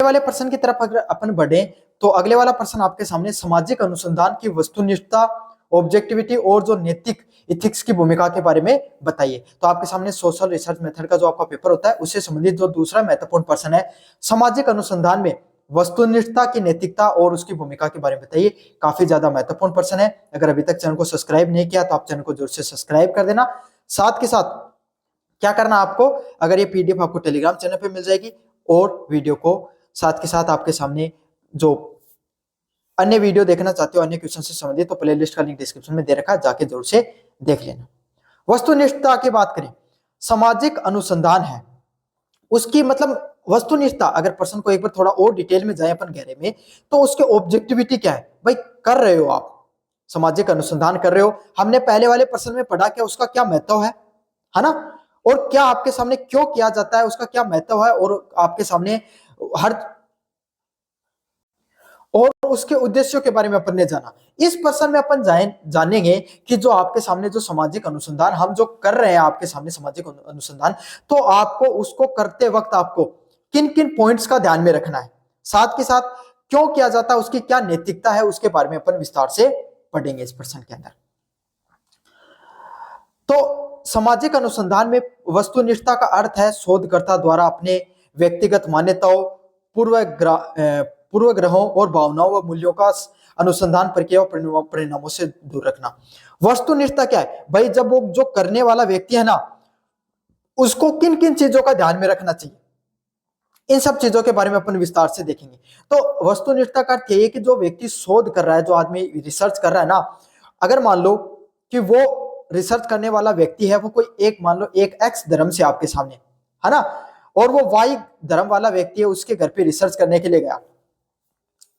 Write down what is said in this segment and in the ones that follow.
वाले प्रश्न की तरफ अगर अपन बढ़े तो अगले वाला प्रश्न आपके सामने सामाजिक अनुसंधान की वस्तुनिष्ठता, ऑब्जेक्टिविटी और जो नैतिक इथिक्स की भूमिका के बारे में बताइए। तो आपके सामने सोशल रिसर्च मेथड का जो आपका पेपर होता है उससे संबंधित जो दूसरा महत्वपूर्ण प्रश्न है, सामाजिक अनुसंधान में वस्तुनिष्ठता की नैतिकता और उसकी भूमिका के बारे में बताइए। काफी ज्यादा महत्वपूर्ण प्रश्न है। अगर अभी तक चैनल को सब्सक्राइब नहीं किया तो आप चैनल को जरूर से सब्सक्राइब कर देना। साथ के साथ क्या करना आपको, अगर ये पीडीएफ आपको टेलीग्राम चैनल पे मिल जाएगी और वीडियो को साथ के साथ आपके सामने जो अन्य वीडियो देखना चाहते हो अन्य क्वेश्चन से संबंधित तो प्लेलिस्ट का लिंक डिस्क्रिप्शन में दे रखा है, जाके जरूर से देख लेना। वस्तुनिष्ठता की बात करें, सामाजिक अनुसंधान है उसकी मतलब वस्तुनिष्ठता, अगर प्रश्न को एक बार थोड़ा और डिटेल में जाए अपन गहरे में तो उसके ऑब्जेक्टिविटी क्या है। भाई कर रहे हो आप सामाजिक अनुसंधान कर रहे हो, हमने पहले वाले प्रश्न में पढ़ा क्या उसका क्या महत्व है ना, और क्या आपके सामने क्यों किया जाता है उसका क्या महत्व है, और आपके सामने हर और उसके उद्देश्यों के बारे में अपन ने जाना। इस प्रश्न में अपन जानेंगे कि जो आपके सामने जो सामाजिक अनुसंधान हम जो कर रहे हैं आपके सामने सामाजिक अनुसंधान, तो आपको उसको करते वक्त आपको किन किन पॉइंट्स का ध्यान में रखना है, साथ के साथ क्यों किया जाता है, उसकी क्या नैतिकता है, उसके बारे में अपन विस्तार से पढ़ेंगे इस प्रश्न के अंदर। तो सामाजिक अनुसंधान में वस्तुनिष्ठता का अर्थ है शोधकर्ता द्वारा अपने व्यक्तिगत मान्यताओं, पूर्वग्रहों और भावनाओं व मूल्यों का अनुसंधान प्रक्रिया और परिणामों से दूर रखना। वस्तुनिष्ठता क्या है भाई, जब वो जो करने वाला व्यक्ति है ना उसको किन किन चीजों का ध्यान में रखना चाहिए, इन सब चीजों के बारे में अपन विस्तार से देखेंगे। तो वस्तुनिष्ठता का अर्थ है कि जो व्यक्ति शोध कर रहा है, जो आदमी रिसर्च कर रहा है ना, अगर मान लो कि वो रिसर्च करने वाला व्यक्ति है वो कोई एक मान लो एक एक्स धर्म से आपके सामने है ना, और वो वाई धर्म वाला व्यक्ति है उसके घर पे रिसर्च करने के लिए गया,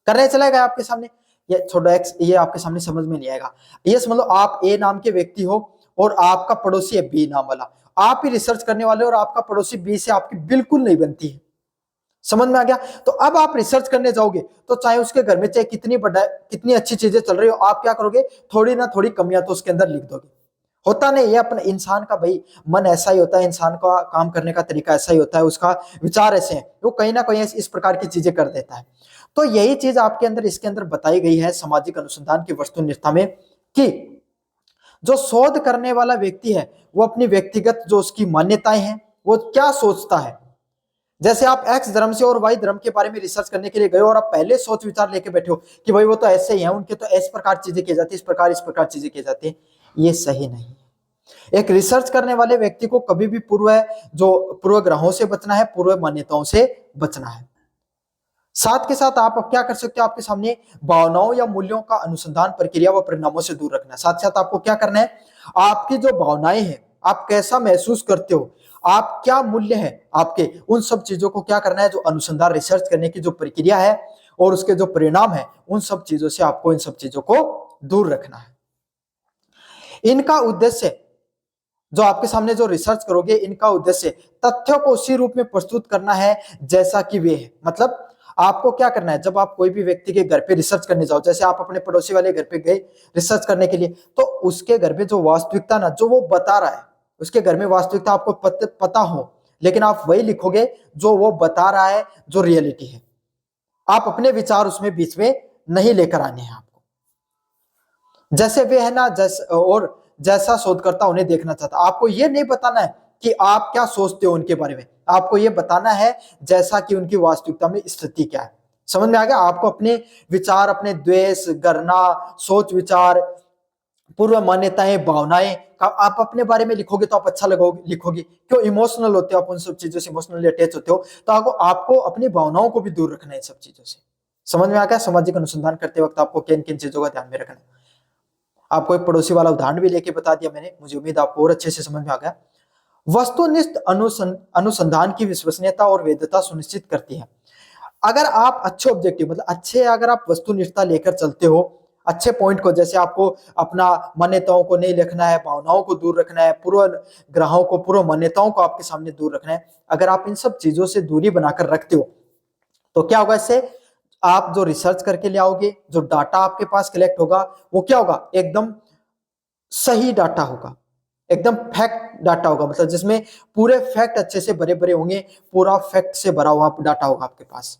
करने चला गया आपके सामने, ये छोड़ो एक्स, ये आपके सामने समझ में नहीं आएगा। ये समझ लो आप ए नाम के व्यक्ति हो और आपका पड़ोसी है बी नाम वाला, आप ही रिसर्च करने वाले और आपका पड़ोसी बी से आपकी बिल्कुल नहीं बनती है, समझ में आ गया। तो अब आप रिसर्च करने जाओगे तो चाहे उसके घर में चाहे कितनी अच्छी चीजें चल रही हो, आप क्या करोगे, थोड़ी ना थोड़ी कमियां तो उसके अंदर लिख दोगे। होता नहीं, ये अपना इंसान का भाई मन ऐसा ही होता है, इंसान का काम करने का तरीका ऐसा ही होता है, उसका विचार ऐसे हैं, वो कहीं ना कहीं इस प्रकार की चीजें कर देता है। तो यही चीज आपके अंदर इसके अंदर बताई गई है सामाजिक अनुसंधान की वस्तुनिष्ठता में, कि जो शोध करने वाला व्यक्ति है वो अपनी व्यक्तिगत जो उसकी मान्यताएं हैं वो क्या सोचता है। जैसे आप एक्स धर्म से और वाई धर्म के बारे में रिसर्च करने के लिए गए और आप पहले सोच विचार लेके बैठे हो कि भाई वो तो ऐसे ही हैं, उनके तो इस प्रकार चीजें की जाती है, इस प्रकार चीजें की जाती है, ये सही नहीं है। एक रिसर्च करने वाले व्यक्ति को कभी भी पूर्व ग्रहों से बचना है, पूर्व मान्यताओं से बचना है। साथ के साथ आप अब क्या कर सकते हो, आपके सामने भावनाओं या मूल्यों का अनुसंधान प्रक्रिया व परिणामों से दूर रखना है। साथ साथ आपको क्या करना है, आपकी जो भावनाएं हैं, आप कैसा महसूस करते हो, आप क्या मूल्य है आपके, उन सब चीजों को क्या करना है, जो अनुसंधान रिसर्च करने की जो प्रक्रिया है और उसके जो परिणाम है, उन सब चीजों से आपको इन सब चीजों को दूर रखना है। इनका उद्देश्य, जो आपके सामने जो रिसर्च करोगे, इनका उद्देश्य तथ्यों को उसी रूप में प्रस्तुत करना है जैसा कि वे है। मतलब आपको क्या करना है, जब आप कोई भी व्यक्ति के घर पे रिसर्च करने जाओ, जैसे आप अपने पड़ोसी वाले घर पे गए रिसर्च करने के लिए, तो उसके घर पे जो वास्तविकता ना जो वो बता रहा है, उसके घर में वास्तविकता आपको पता हो, लेकिन आप वही लिखोगे जो वो बता रहा है, जो रियलिटी है। आप अपने विचार उसमें बीच में नहीं लेकर आने हैं आपको, जैसे वे है ना, जैसा शोधकर्ता उन्हें देखना चाहता। आपको ये नहीं बताना है कि आप क्या सोचते हो उनके बारे में, आपको ये बताना है जैसा कि उनकी वास्तविकता में स्थिति क्या है। समझ में आ गया। आपको अपने विचार, अपने द्वेष, घृणा, सोच विचार, पूर्व मान्यताएं, भावनाएं आप अपने बारे में लिखोगे तो आप अच्छा लिखोगे। क्यों, इमोशनल होते हो आप, उन सब चीजों से इमोशनली अटैच होते हो, तो आपको अपनी भावनाओं को भी दूर रखना है इन सब चीजों से। समझ में आ गया। सामाजिक अनुसंधान करते वक्त आपको किन किन चीजों का ध्यान में रखना है। आपको एक पड़ोसी वाला उदाहरण भी लेके बता दिया मैंने, मुझे उम्मीद आपको और अच्छे से समझ में आ गया। वस्तुनिष्ठ अनुसंधान की विश्वसनीयता और वैधता सुनिश्चित करती है। अगर आप अच्छे ऑब्जेक्टिव, मतलब अच्छे, अगर आप वस्तुनिष्ठता लेकर चलते हो, अच्छे पॉइंट को, जैसे आपको अपना मान्यताओं को नहीं लिखना है, भावनाओं को दूर रखना है, पूर्व ग्रहों को, पूर्व मान्यताओं को आपके सामने दूर रखना है, अगर आप इन सब चीजों से दूरी बनाकर रखते हो तो क्या होगा, इससे आप जो रिसर्च करके ले आओगे, जो डाटा आपके पास कलेक्ट होगा, वो क्या होगा, एकदम सही डाटा होगा, एकदम फैक्ट डाटा होगा, मतलब जिसमें पूरे फैक्ट अच्छे से भरे भरे होंगे, पूरा फैक्ट से भरा हुआ डाटा होगा आपके पास।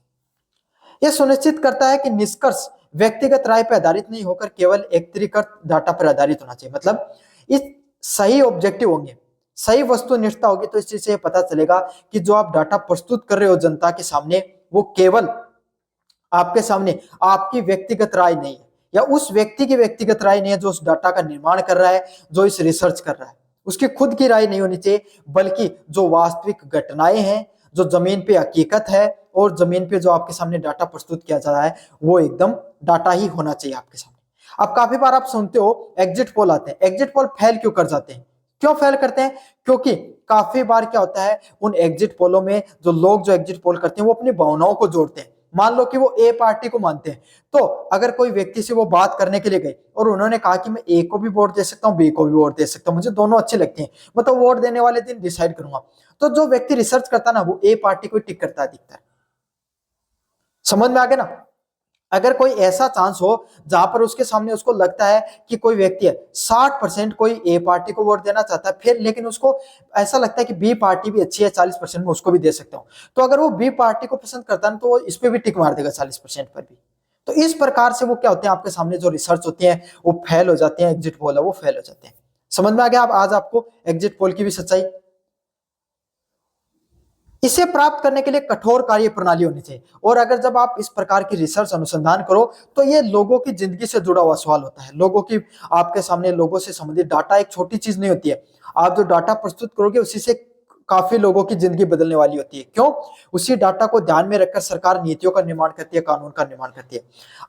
यह सुनिश्चित करता है कि निष्कर्ष व्यक्तिगत राय पर आधारित नहीं होकर केवल एकत्रीकृत डाटा पर आधारित होना चाहिए। मतलब इस सही ऑब्जेक्टिव होंगे, सही वस्तुनिष्ठता होगी, तो इस चीज से पता चलेगा कि जो आप डाटा प्रस्तुत कर रहे हो जनता के सामने, वो केवल आपके सामने आपकी व्यक्तिगत राय नहीं है, या उस व्यक्ति की व्यक्तिगत राय नहीं है जो उस डाटा का निर्माण कर रहा है, जो इस रिसर्च कर रहा है, उसकी खुद की राय नहीं होनी चाहिए, बल्कि जो वास्तविक घटनाएं हैं, जो जमीन पे हकीकत है, और जमीन पे जो आपके सामने डाटा प्रस्तुत किया जा रहा है, वो एकदम डाटा ही होना चाहिए आपके सामने। अब काफी बार आप सुनते हो एग्जिट पोल आते हैं, एग्जिट पोल फेल क्यों कर जाते हैं, क्यों फेल करते हैं? क्योंकि काफी बार क्या होता है, उन एग्जिट पोलों में जो लोग जो एग्जिट पोल करते हैं वो अपनी भावनाओं को जोड़ते हैं। मान लो कि वो ए पार्टी को मानते हैं, तो अगर कोई व्यक्ति से वो बात करने के लिए गए और उन्होंने कहा कि मैं ए को भी वोट दे सकता हूँ, बी को भी वोट दे सकता हूँ, मुझे दोनों अच्छे लगते हैं, मैं तो वोट देने वाले दिन डिसाइड करूंगा, तो जो व्यक्ति रिसर्च करता ना, वो ए पार्टी को टिक करता दिखता है। समझ में आ गया ना? अगर कोई ऐसा चांस हो जहां पर उसके सामने उसको लगता है कि कोई व्यक्ति है 60% कोई ए पार्टी को वोट देना चाहता है, फिर लेकिन उसको ऐसा लगता है कि बी पार्टी भी अच्छी है, 40% में उसको भी दे सकता हूं, तो अगर वो बी पार्टी को पसंद करता है तो वो इस पे भी टिक मार देगा 40% पर भी। तो इस प्रकार से वो क्या होते हैं, आपके सामने जो रिसर्च होती है वो फेल हो जाते हैं, एग्जिट पोल है वो फेल हो जाते हैं। समझ में आ गया आज आपको एग्जिट पोल की भी सच्चाई? इसे प्राप्त करने के लिए कठोर कार्य प्रणाली होनी चाहिए, और अगर जब आप इस प्रकार की रिसर्च अनुसंधान करो तो ये लोगों की जिंदगी से जुड़ा हुआ सवाल होता है, लोगों की, आपके सामने लोगों से संबंधित डाटा एक छोटी चीज नहीं होती है, आप जो डाटा प्रस्तुत करोगे उसी से काफी लोगों की जिंदगी बदलने वाली होती है। क्यों? उसी डाटा को ध्यान में रखकर सरकार नीतियों का निर्माण करती है, कानून का निर्माण करती है।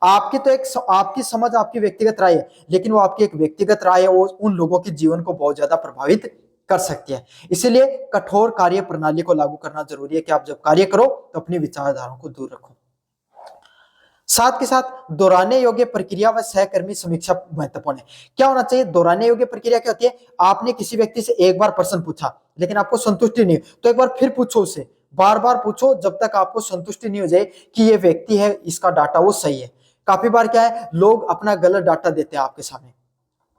आपकी तो एक आपकी समझ, आपकी व्यक्तिगत राय है, लेकिन वो आपकी एक व्यक्तिगत राय है, वो उन लोगों के जीवन को बहुत ज्यादा प्रभावित कर सकती है। इसीलिए कठोर कार्य प्रणाली को लागू करना जरूरी है कि आप जब कार्य करो तो अपनी विचारधाराओं को दूर रखो। साथ के साथ दोहराने योग्य प्रक्रिया व सहकर्मी समीक्षा महत्वपूर्ण है। क्या होना चाहिए? दोहराने योग्य प्रक्रिया क्या होती है? आपने किसी व्यक्ति से एक बार प्रश्न पूछा लेकिन आपको संतुष्टि नहीं, तो एक बार फिर पूछो उससे, बार बार पूछो जब तक आपको संतुष्टि नहीं हो जाए कि ये व्यक्ति है, इसका डाटा वो सही है। काफी बार क्या है, लोग अपना गलत डाटा देते हैं आपके सामने।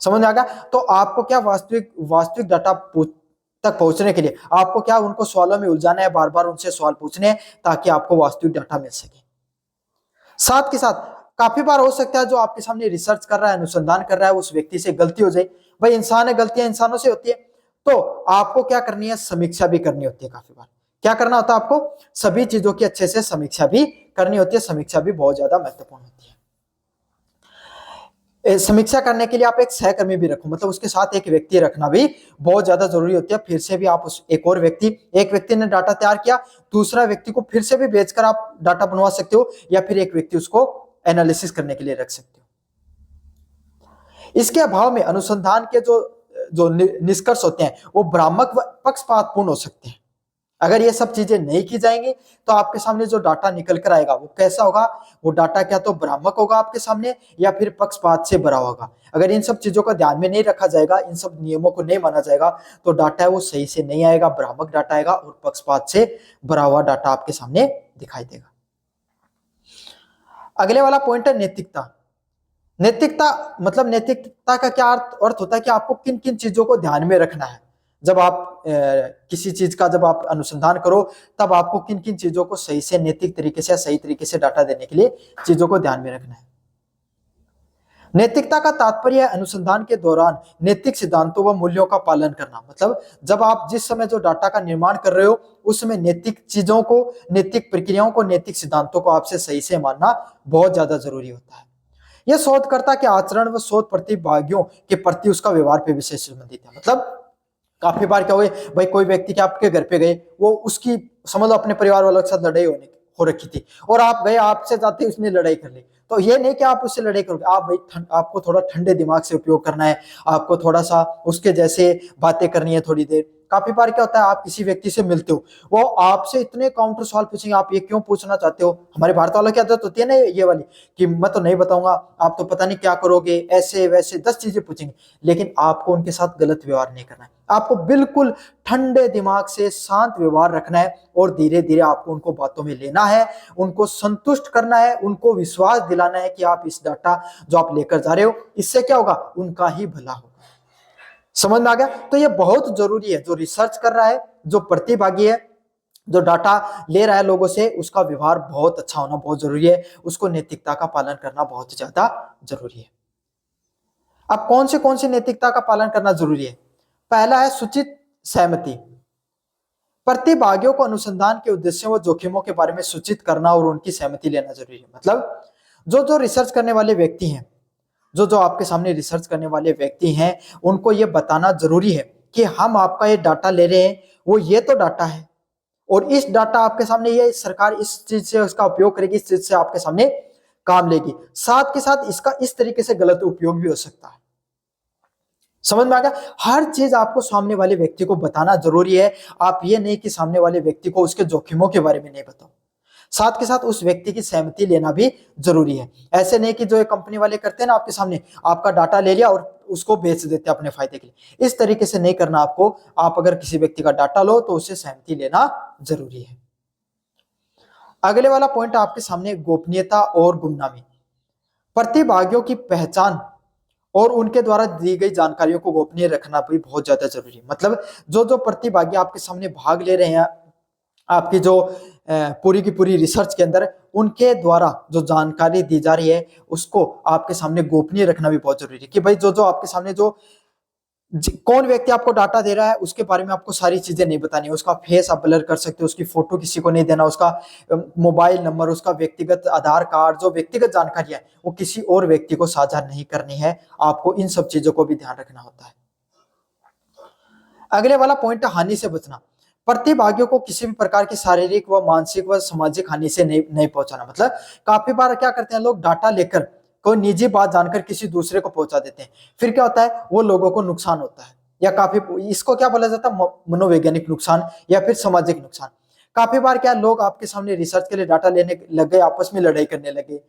समझ में आ गया? तो आपको क्या, वास्तविक वास्तविक डाटा तक पहुंचने के लिए आपको क्या, उनको सवालों में उलझाना है, बार बार उनसे सवाल पूछने हैं ताकि आपको वास्तविक डाटा मिल सके। साथ के साथ काफी बार हो सकता है जो आपके सामने रिसर्च कर रहा है, अनुसंधान कर रहा है, उस व्यक्ति से गलती हो जाए। भाई इंसान है, गलतियां इंसानों से होती है, तो आपको क्या करनी है, समीक्षा भी करनी होती है। काफी बार क्या करना होता है आपको, सभी चीजों की अच्छे से समीक्षा भी करनी होती है। समीक्षा भी बहुत ज्यादा महत्वपूर्ण होती है। समीक्षा करने के लिए आप एक सहकर्मी भी रखो, मतलब उसके साथ एक व्यक्ति रखना भी बहुत ज्यादा जरूरी होती है। फिर से भी आप उस एक और व्यक्ति, एक व्यक्ति ने डाटा तैयार किया, दूसरा व्यक्ति को फिर से भी भेजकर आप डाटा बनवा सकते हो, या फिर एक व्यक्ति उसको एनालिसिस करने के लिए रख सकते हो। इसके अभाव में अनुसंधान के जो जो निष्कर्ष होते हैं वो भ्रामक व पक्षपातपूर्ण हो सकते हैं। अगर ये सब चीजें नहीं की जाएंगी तो आपके सामने जो डाटा निकल कर आएगा वो कैसा होगा, वो डाटा क्या तो भ्रामक होगा आपके सामने, या फिर पक्षपात से भरा होगा। अगर इन सब चीजों का ध्यान में नहीं रखा जाएगा, इन सब नियमों को नहीं माना जाएगा, तो डाटा है वो सही से नहीं आएगा, भ्रामक डाटा आएगा और पक्षपात से भरा हुआ डाटा आपके सामने दिखाई देगा। अगले वाला पॉइंट है नैतिकता। नैतिकता मतलब नैतिकता का क्या अर्थ होता है कि आपको किन किन चीजों को ध्यान में रखना है। जब आप किसी चीज का जब आप अनुसंधान करो तब आपको किन किन चीजों को सही से, नैतिक तरीके से, सही तरीके से डाटा देने के लिए चीजों को ध्यान में रखना है। नैतिकता का तात्पर्य है अनुसंधान के दौरान नैतिक सिद्धांतों व मूल्यों का पालन करना। मतलब जब आप जिस समय जो डाटा का निर्माण कर रहे हो उस समय नैतिक चीजों को, नैतिक प्रक्रियाओं को, नैतिक सिद्धांतों को आपसे सही से मानना बहुत ज्यादा जरूरी होता है। यह शोधकर्ता के आचरण व शोध प्रतिभागियों के प्रति उसका व्यवहार पे विशेष संबंधित है। मतलब काफी बार क्या हुए, भाई कोई व्यक्ति के आपके घर पे गए, वो उसकी समझ लो अपने परिवार वालों के साथ लड़ाई हो रखी थी, और आप गए, आपसे जाते ही उसने लड़ाई कर ली, तो ये नहीं कि आप उससे लड़ाई करोगे, आप भाई आपको थोड़ा ठंडे दिमाग से उपयोग करना है, आपको थोड़ा सा उसके जैसे बातें करनी है थोड़ी देर। काफी बार क्या होता है, आप किसी व्यक्ति से मिलते हो, वो आपसे इतने काउंटर सवाल पूछेंगे, आप ये क्यों पूछना चाहते हो। हमारे भारत वालों की आदत होती है ना ये वाली, कि मैं तो नहीं बताऊंगा, आप तो पता नहीं क्या करोगे, ऐसे वैसे 10 चीजें पूछेंगे, लेकिन आपको उनके साथ गलत व्यवहार नहीं करना है। आपको बिल्कुल ठंडे दिमाग से शांत व्यवहार रखना है, और धीरे धीरे आपको उनको बातों में लेना है, उनको संतुष्ट करना है, उनको विश्वास दिलाना है कि आप इस डाटा जो आप लेकर जा रहे हो, इससे क्या होगा, उनका ही भला होगा। समझ में आ गया? तो ये बहुत जरूरी है, जो रिसर्च कर रहा है, जो प्रतिभागी है, जो डाटा ले रहा है लोगों से, उसका व्यवहार बहुत अच्छा होना बहुत जरूरी है, उसको नैतिकता का पालन करना बहुत ज्यादा जरूरी है। अब कौन सी नैतिकता का पालन करना जरूरी है? पहला है सूचित सहमति। प्रतिभागियों को अनुसंधान के उद्देश्यों व जोखिमों के बारे में सूचित करना और उनकी सहमति लेना जरूरी है। मतलब जो रिसर्च करने वाले व्यक्ति हैं, जो आपके सामने रिसर्च करने वाले व्यक्ति हैं, उनको ये बताना जरूरी है कि हम आपका ये डाटा ले रहे हैं, वो ये तो डाटा है और इस डाटा आपके सामने ये सरकार इस चीज से उसका उपयोग करेगी, इस चीज से आपके सामने काम लेगी। साथ के साथ इसका इस तरीके से गलत उपयोग भी हो सकता है। समझ में आ गया? हर चीज आपको सामने वाले व्यक्ति को बताना जरूरी है। आप ये नहीं कि सामने वाले व्यक्ति को उसके जोखिमों के बारे में नहीं बताओ, साथ के साथ उस व्यक्ति की सहमति लेना भी जरूरी है। ऐसे नहीं कि जो कंपनी वाले करते हैं ना, आपके सामने आपका डाटा ले लिया और उसको बेच देते हैं अपने फायदे के लिए। इस तरीके से नहीं करना आपको। आप अगर किसी व्यक्ति का डाटा लो तो उससे सहमति लेना जरूरी है। अगले वाला पॉइंट आपके सामने गोपनीयता और गुमनामी। प्रतिभागियों की पहचान और उनके द्वारा दी गई जानकारियों को गोपनीय रखना भी बहुत ज्यादा जरूरी है। मतलब जो प्रतिभागी आपके सामने भाग ले रहे हैं आपकी जो पूरी की पूरी रिसर्च के अंदर, उनके द्वारा जो जानकारी दी जा रही है उसको आपके सामने गोपनीय रखना भी बहुत जरूरी है। कि भाई जो आपके सामने कौन व्यक्ति आपको डाटा दे रहा है उसके बारे में आपको सारी चीजें नहीं बतानी है। उसका फेस आप ब्लर कर सकते हो, उसकी फोटो किसी को नहीं देना, उसका मोबाइल नंबर, उसका व्यक्तिगत आधार कार्ड, जो व्यक्तिगत जानकारी है वो किसी और व्यक्ति को साझा नहीं करनी है। आपको इन सब चीजों को भी ध्यान रखना होता है। अगले वाला पॉइंट है हानि से बचना। प्रतिभागियों को किसी भी प्रकार की शारीरिक व मानसिक व सामाजिक हानि से नहीं पहुंचाना। मतलब काफी बार क्या करते हैं लोग, डाटा लेकर कोई निजी बात जानकर किसी दूसरे को पहुंचा देते हैं, फिर क्या होता है, वो लोगों को नुकसान होता है। या काफी, इसको क्या बोला जाता है, मनोवैज्ञानिक नुकसान या फिर सामाजिक नुकसान। काफी बार क्या लोग आपके सामने रिसर्च के लिए डाटा लेने लग गए, आपस में लड़ाई करने लगे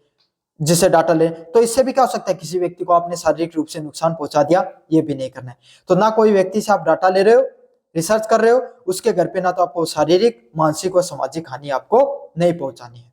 जिससे डाटा ले, तो इससे भी क्या हो सकता है, किसी व्यक्ति को आपने शारीरिक रूप से नुकसान पहुंचा दिया। ये भी नहीं करना है। तो ना कोई व्यक्ति से आप डाटा ले रहे हो, रिसर्च कर रहे हो, उसके घर पे ना तो आपको शारीरिक, मानसिक और सामाजिक हानि आपको नहीं पहुंचानी है।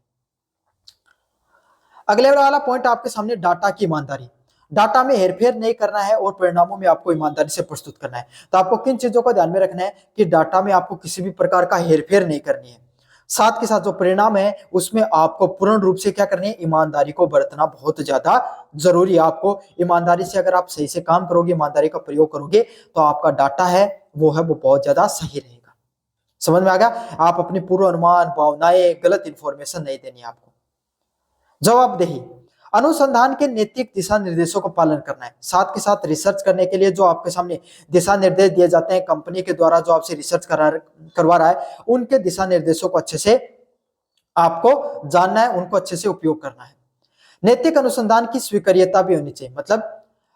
अगले वाला पॉइंट आपके सामने डाटा की ईमानदारी। डाटा में हेरफेर नहीं करना है और परिणामों में आपको ईमानदारी से प्रस्तुत करना है। तो आपको किन चीजों का ध्यान में रखना है कि डाटा में आपको किसी भी प्रकार का हेरफेर नहीं करनी है। साथ के साथ जो परिणाम है उसमें आपको पूर्ण रूप से क्या करनी है, ईमानदारी को बरतना बहुत ज्यादा जरूरी है। आपको ईमानदारी से, अगर आप सही से काम करोगे, ईमानदारी का प्रयोग करोगे, तो आपका डाटा है वो बहुत ज्यादा सही रहेगा। समझ में आ गया? आप अपनी पूर्व अनुमान, भावनाएं, गलत इंफॉर्मेशन नहीं देनी है आपको। जवाबदेही। अनुसंधान के नैतिक दिशा निर्देशों का पालन करना है। साथ के साथ रिसर्च करने के लिए जो आपके सामने दिशा निर्देश दिए जाते हैं कंपनी के द्वारा, जो आपसे रिसर्च करवा रहा है, उनके दिशा निर्देशों को अच्छे से आपको जानना है, उनको अच्छे से उपयोग करना है। नैतिक अनुसंधान की स्वीकार्यता भी होनी चाहिए। मतलब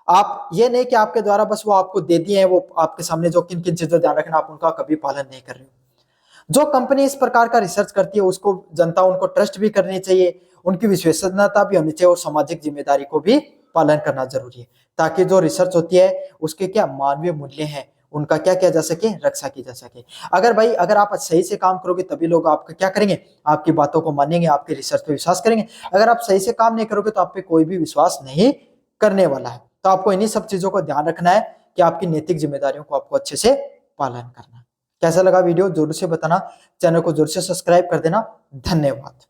आप ये नहीं कि आपके द्वारा बस वो आपको दे दिए हैं, वो आपके सामने जो किन किन चीजों ध्यान रखना, आप उनका कभी पालन नहीं कर रहे हो। जो कंपनी इस प्रकार का रिसर्च करती है उसको जनता, उनको ट्रस्ट भी करनी चाहिए, उनकी विश्वसनीयता भी होनी चाहिए और सामाजिक जिम्मेदारी को भी पालन करना जरूरी है, ताकि जो रिसर्च होती है उसके क्या मानवीय मूल्य हैं उनका क्या किया जा सके, रक्षा की जा सके। अगर आप सही से काम करोगे तभी लोग आपका क्या करेंगे, आपकी बातों को मानेंगे, आपके रिसर्च पे विश्वास करेंगे। अगर आप सही से काम नहीं करोगे तो आप पे कोई भी विश्वास नहीं करने वाला है। तो आपको इन्हीं सब चीजों को ध्यान रखना है कि आपकी नैतिक जिम्मेदारियों को आपको अच्छे से पालन करना है। कैसा लगा वीडियो जरूर से बताना, चैनल को जरूर से सब्सक्राइब कर देना। धन्यवाद।